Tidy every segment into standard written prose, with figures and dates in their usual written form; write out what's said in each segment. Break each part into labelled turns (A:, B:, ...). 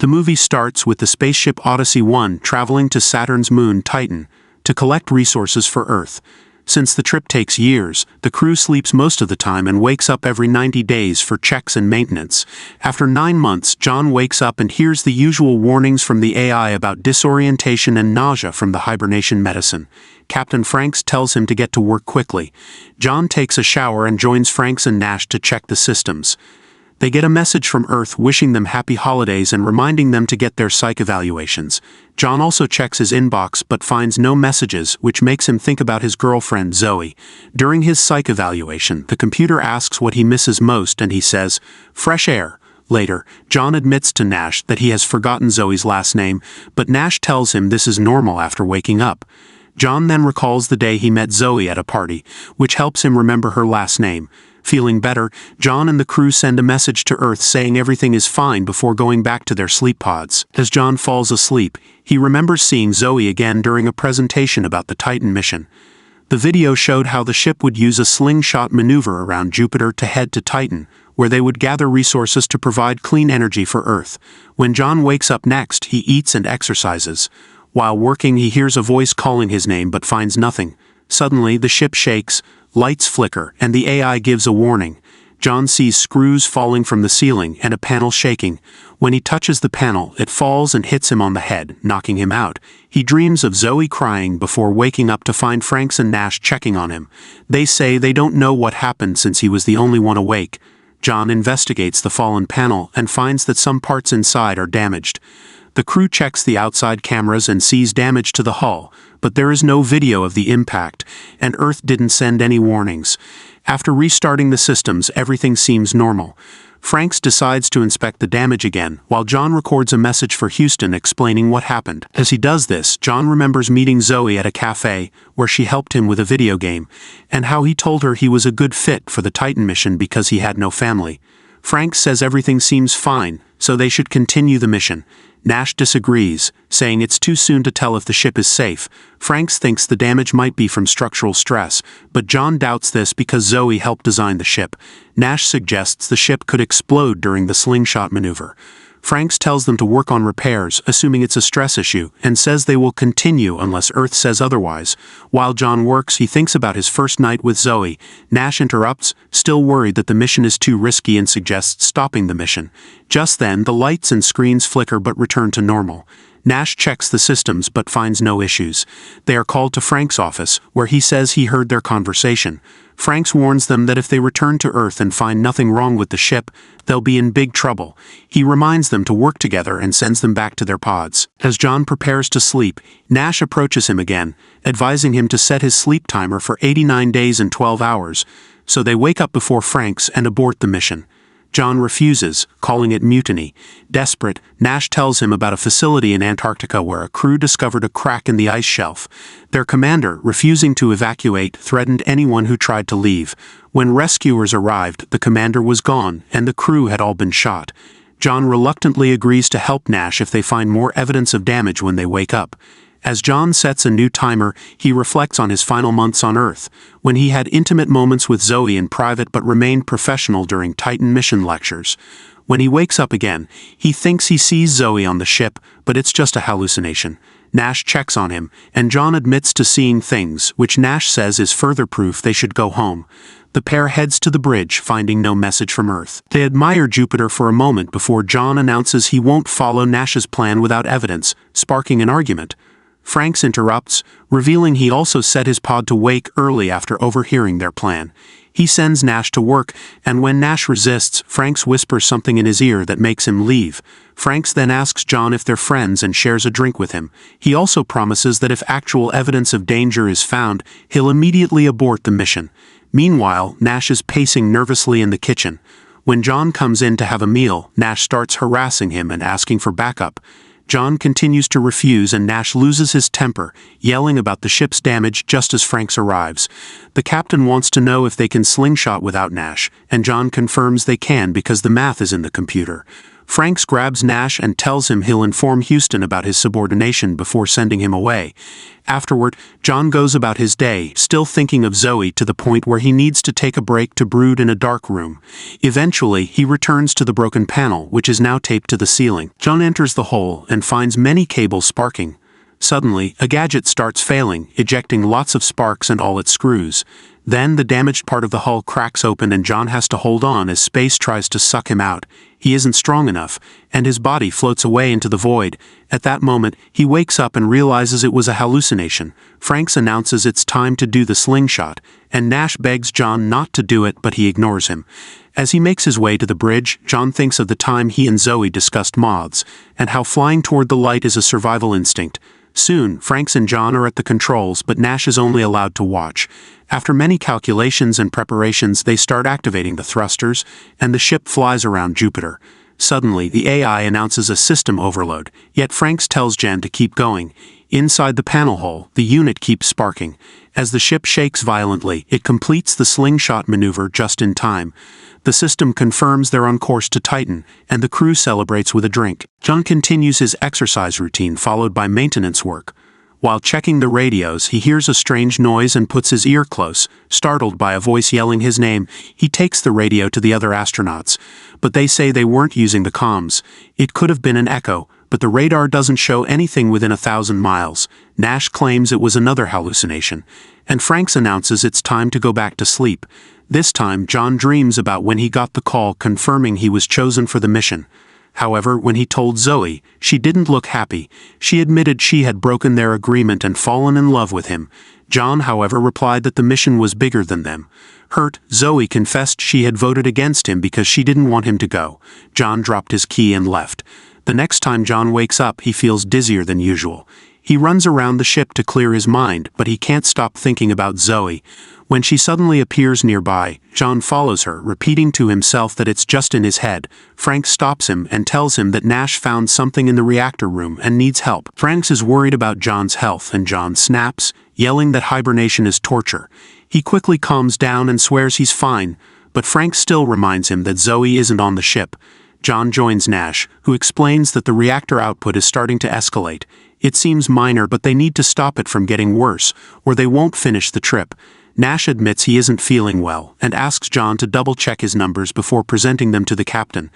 A: The movie starts with the spaceship Odyssey 1 traveling to Saturn's moon Titan to collect resources for Earth. Since the trip takes years, the crew sleeps most of the time and wakes up every 90 days for checks and maintenance. After 9 months, John wakes up and hears the usual warnings from the AI about disorientation and nausea from the hibernation medicine. Captain Franks tells him to get to work quickly. John takes a shower and joins Franks and Nash to check the systems. They get a message from Earth wishing them happy holidays and reminding them to get their psych evaluations. John also checks his inbox but finds no messages, which makes him think about his girlfriend Zoe. During his psych evaluation, the computer asks what he misses most and he says, "Fresh air." Later, John admits to Nash that he has forgotten Zoe's last name, but Nash tells him this is normal after waking up. John then recalls the day he met Zoe at a party, which helps him remember her last name. Feeling better, John and the crew send a message to Earth saying everything is fine before going back to their sleep pods. As John falls asleep, he remembers seeing Zoe again during a presentation about the Titan mission. The video showed how the ship would use a slingshot maneuver around Jupiter to head to Titan, where they would gather resources to provide clean energy for Earth. When John wakes up next, he eats and exercises. While working, he hears a voice calling his name but finds nothing. Suddenly, the ship shakes, lights flicker, and the AI gives a warning. John sees screws falling from the ceiling and a panel shaking. When he touches the panel, it falls and hits him on the head, knocking him out. He dreams of Zoe crying before waking up to find Franks and Nash checking on him. They say they don't know what happened since he was the only one awake. John investigates the fallen panel and finds that some parts inside are damaged. The crew checks the outside cameras and sees damage to the hull, but there is no video of the impact, and Earth didn't send any warnings. After restarting the systems, everything seems normal. Franks decides to inspect the damage again, while John records a message for Houston explaining what happened. As he does this, John remembers meeting Zoe at a cafe, where she helped him with a video game, and how he told her he was a good fit for the Titan mission because he had no family. Franks says everything seems fine, so they should continue the mission. Nash disagrees, saying it's too soon to tell if the ship is safe. Franks thinks the damage might be from structural stress, but John doubts this because Zoe helped design the ship. Nash suggests the ship could explode during the slingshot maneuver. Franks tells them to work on repairs, assuming it's a stress issue, and says they will continue unless Earth says otherwise. While John works, he thinks about his first night with Zoe. Nash interrupts, still worried that the mission is too risky, and suggests stopping the mission. Just then, the lights and screens flicker but return to normal. Nash checks the systems but finds no issues. They are called to Frank's office, where he says he heard their conversation. Franks warns them that if they return to Earth and find nothing wrong with the ship, they'll be in big trouble. He reminds them to work together and sends them back to their pods. As John prepares to sleep, Nash approaches him again, advising him to set his sleep timer for 89 days and 12 hours, so they wake up before Franks and abort the mission. John refuses, calling it mutiny. Desperate, Nash tells him about a facility in Antarctica where a crew discovered a crack in the ice shelf. Their commander, refusing to evacuate, threatened anyone who tried to leave. When rescuers arrived, the commander was gone, and the crew had all been shot. John reluctantly agrees to help Nash if they find more evidence of damage when they wake up. As John sets a new timer, he reflects on his final months on Earth, when he had intimate moments with Zoe in private but remained professional during Titan mission lectures. When he wakes up again, he thinks he sees Zoe on the ship, but it's just a hallucination. Nash checks on him, and John admits to seeing things, which Nash says is further proof they should go home. The pair heads to the bridge, finding no message from Earth. They admire Jupiter for a moment before John announces he won't follow Nash's plan without evidence, sparking an argument. Franks interrupts, revealing he also set his pod to wake early after overhearing their plan. He sends Nash to work, and when Nash resists, Franks whispers something in his ear that makes him leave. Franks then asks John if they're friends and shares a drink with him. He also promises that if actual evidence of danger is found, he'll immediately abort the mission. Meanwhile, Nash is pacing nervously in the kitchen. When John comes in to have a meal, Nash starts harassing him and asking for backup. John continues to refuse and Nash loses his temper, yelling about the ship's damage just as Franks arrives. The captain wants to know if they can slingshot without Nash, and John confirms they can because the math is in the computer. Franks grabs Nash and tells him he'll inform Houston about his subordination before sending him away. Afterward, John goes about his day, still thinking of Zoe to the point where he needs to take a break to brood in a dark room. Eventually, he returns to the broken panel, which is now taped to the ceiling. John enters the hole and finds many cables sparking. Suddenly, a gadget starts failing, ejecting lots of sparks and all its screws. Then the damaged part of the hull cracks open and John has to hold on as space tries to suck him out. He isn't strong enough, and his body floats away into the void. At that moment, he wakes up and realizes it was a hallucination. Franks announces it's time to do the slingshot, and Nash begs John not to do it, but he ignores him. As he makes his way to the bridge, John thinks of the time he and Zoe discussed moths, and how flying toward the light is a survival instinct. Soon, Franks and John are at the controls, but Nash is only allowed to watch. After many calculations and preparations, they start activating the thrusters, and the ship flies around Jupiter. Suddenly, the AI announces a system overload, yet Franks tells Jan to keep going. Inside the panel hole, the unit keeps sparking. As the ship shakes violently, it completes the slingshot maneuver just in time. The system confirms they're on course to Titan, and the crew celebrates with a drink. John continues his exercise routine, followed by maintenance work. While checking the radios, he hears a strange noise and puts his ear close. Startled by a voice yelling his name, he takes the radio to the other astronauts. But they say they weren't using the comms. It could have been an echo, but the radar doesn't show anything within 1,000 miles. Nash claims it was another hallucination, and Franks announces it's time to go back to sleep. This time, John dreams about when he got the call confirming he was chosen for the mission. However, when he told Zoe, she didn't look happy. She admitted she had broken their agreement and fallen in love with him. John, however, replied that the mission was bigger than them. Hurt, Zoe confessed she had voted against him because she didn't want him to go. John dropped his key and left. The next time John wakes up, he feels dizzier than usual. He runs around the ship to clear his mind, but he can't stop thinking about Zoe. When she suddenly appears nearby, John follows her, repeating to himself that it's just in his head. Frank stops him and tells him that Nash found something in the reactor room and needs help. Franks is worried about John's health, and John snaps, yelling that hibernation is torture. He quickly calms down and swears he's fine, but Frank still reminds him that Zoe isn't on the ship. John joins Nash, who explains that the reactor output is starting to escalate. It seems minor, but they need to stop it from getting worse, or they won't finish the trip. Nash admits he isn't feeling well, and asks John to double-check his numbers before presenting them to the captain.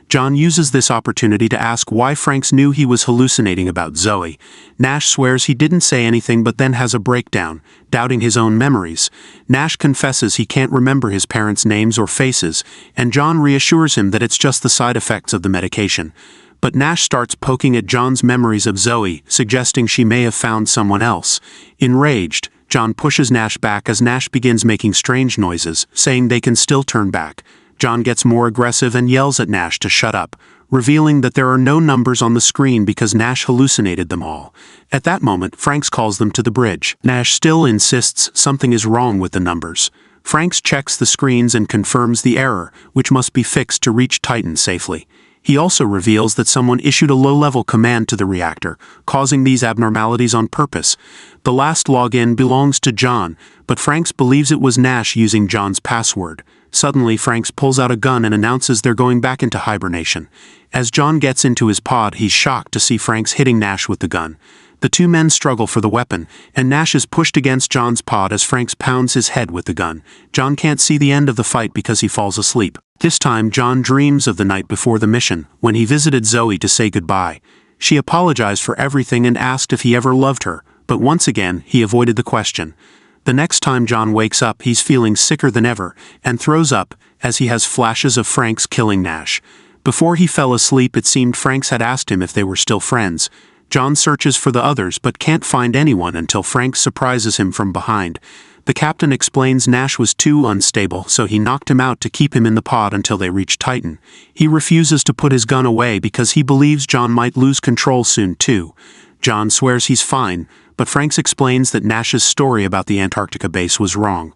A: John uses this opportunity to ask why Franks knew he was hallucinating about Zoe. Nash swears he didn't say anything but then has a breakdown, doubting his own memories. Nash confesses he can't remember his parents' names or faces, and John reassures him that it's just the side effects of the medication. But Nash starts poking at John's memories of Zoe, suggesting she may have found someone else. Enraged, John pushes Nash back as Nash begins making strange noises, saying they can still turn back. John gets more aggressive and yells at Nash to shut up, revealing that there are no numbers on the screen because Nash hallucinated them all. At that moment, Franks calls them to the bridge. Nash still insists something is wrong with the numbers. Franks checks the screens and confirms the error, which must be fixed to reach Titan safely. He also reveals that someone issued a low-level command to the reactor, causing these abnormalities on purpose. The last login belongs to John, but Franks believes it was Nash using John's password. Suddenly, Franks pulls out a gun and announces they're going back into hibernation. As John gets into his pod, he's shocked to see Franks hitting Nash with the gun. The two men struggle for the weapon, and Nash is pushed against John's pod as Franks pounds his head with the gun. John can't see the end of the fight because he falls asleep. This time, John dreams of the night before the mission, when he visited Zoe to say goodbye. She apologized for everything and asked if he ever loved her, but once again, he avoided the question. The next time John wakes up, he's feeling sicker than ever, and throws up, as he has flashes of Franks killing Nash. Before he fell asleep, it seemed Franks had asked him if they were still friends. John searches for the others but can't find anyone until Franks surprises him from behind. The captain explains Nash was too unstable, so he knocked him out to keep him in the pod until they reach Titan. He refuses to put his gun away because he believes John might lose control soon too. John swears he's fine, but Franks explains that Nash's story about the Antarctica base was wrong.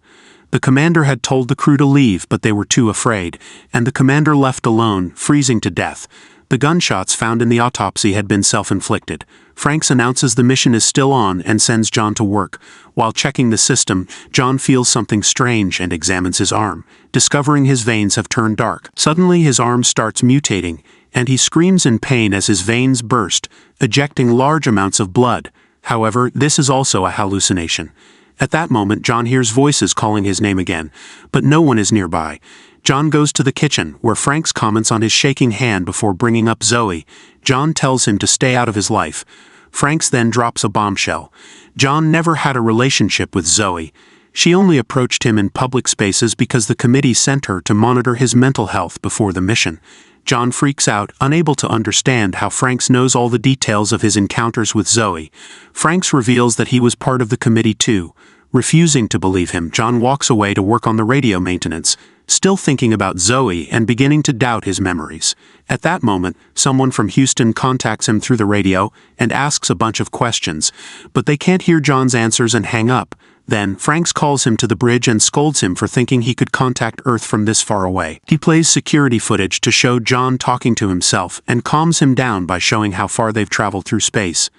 A: The commander had told the crew to leave, but they were too afraid, and the commander left alone, freezing to death. The gunshots found in the autopsy had been self-inflicted. Franks announces the mission is still on and sends John to work. While checking the system, John feels something strange and examines his arm, discovering his veins have turned dark. Suddenly his arm starts mutating, and he screams in pain as his veins burst, ejecting large amounts of blood. However, this is also a hallucination. At that moment, John hears voices calling his name again, but no one is nearby. John goes to the kitchen, where Franks comments on his shaking hand before bringing up Zoe. John tells him to stay out of his life. Franks then drops a bombshell. John never had a relationship with Zoe. She only approached him in public spaces because the committee sent her to monitor his mental health before the mission. John freaks out, unable to understand how Franks knows all the details of his encounters with Zoe. Franks reveals that he was part of the committee too. Refusing to believe him, John walks away to work on the radio maintenance, still thinking about Zoe and beginning to doubt his memories. At that moment, someone from Houston contacts him through the radio and asks a bunch of questions, but they can't hear John's answers and hang up. Then, Franks calls him to the bridge and scolds him for thinking he could contact Earth from this far away. He plays security footage to show John talking to himself and calms him down by showing how far they've traveled through space.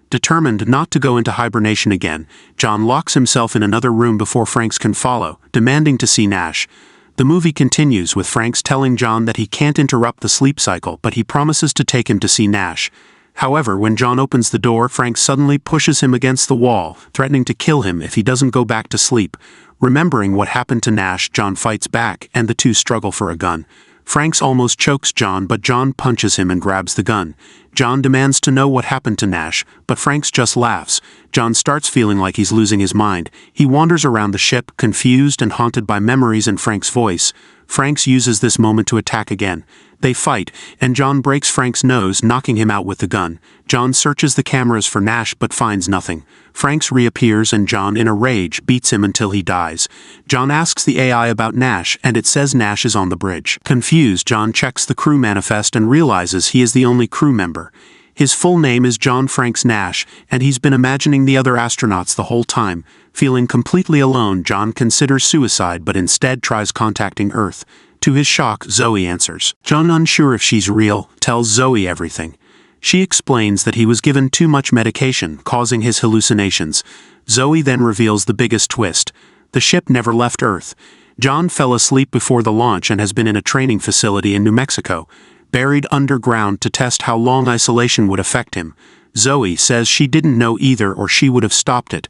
A: Determined not to go into hibernation again, John locks himself in another room before Franks can follow, demanding to see Nash. The movie continues with Franks telling John that he can't interrupt the sleep cycle, but he promises to take him to see Nash. However, when John opens the door, Franks suddenly pushes him against the wall, threatening to kill him if he doesn't go back to sleep. Remembering what happened to Nash, John fights back, and the two struggle for a gun. Franks almost chokes John, but John punches him and grabs the gun. John demands to know what happened to Nash, but Franks just laughs. John starts feeling like he's losing his mind. He wanders around the ship, confused and haunted by memories and Frank's voice. Franks uses this moment to attack again. They fight, and John breaks Frank's nose, knocking him out with the gun. John searches the cameras for Nash but finds nothing. Franks reappears and John, in a rage, beats him until he dies. John asks the AI about Nash, and it says Nash is on the bridge. Confused, John checks the crew manifest and realizes he is the only crew member. His full name is John Franks Nash, and he's been imagining the other astronauts the whole time. Feeling completely alone, John considers suicide but instead tries contacting Earth. To his shock, Zoe answers. John, unsure if she's real, tells Zoe everything. She explains that he was given too much medication, causing his hallucinations. Zoe then reveals the biggest twist. The ship never left Earth. John fell asleep before the launch and has been in a training facility in New Mexico, buried underground to test how long isolation would affect him. Zoe says she didn't know either or she would have stopped it.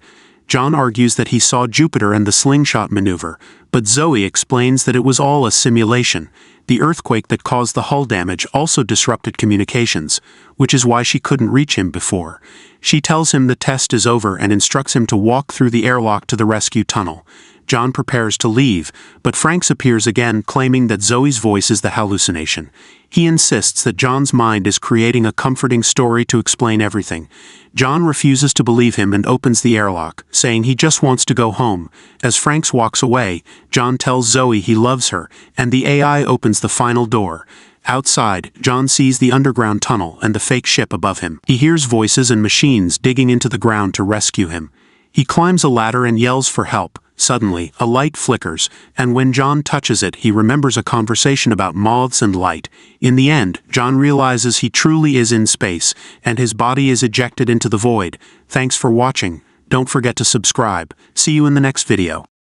A: John argues that he saw Jupiter and the slingshot maneuver, but Zoe explains that it was all a simulation. The earthquake that caused the hull damage also disrupted communications, which is why she couldn't reach him before. She tells him the test is over and instructs him to walk through the airlock to the rescue tunnel. John prepares to leave, but Franks appears again, claiming that Zoe's voice is the hallucination. He insists that John's mind is creating a comforting story to explain everything. John refuses to believe him and opens the airlock, saying he just wants to go home. As Franks walks away, John tells Zoe he loves her, and the AI opens the final door. Outside, John sees the underground tunnel and the fake ship above him. He hears voices and machines digging into the ground to rescue him. He climbs a ladder and yells for help. Suddenly, a light flickers, and when John touches it, he remembers a conversation about moths and light. In the end, John realizes he truly is in space, and his body is ejected into the void. Thanks for watching. Don't forget to subscribe. See you in the next video.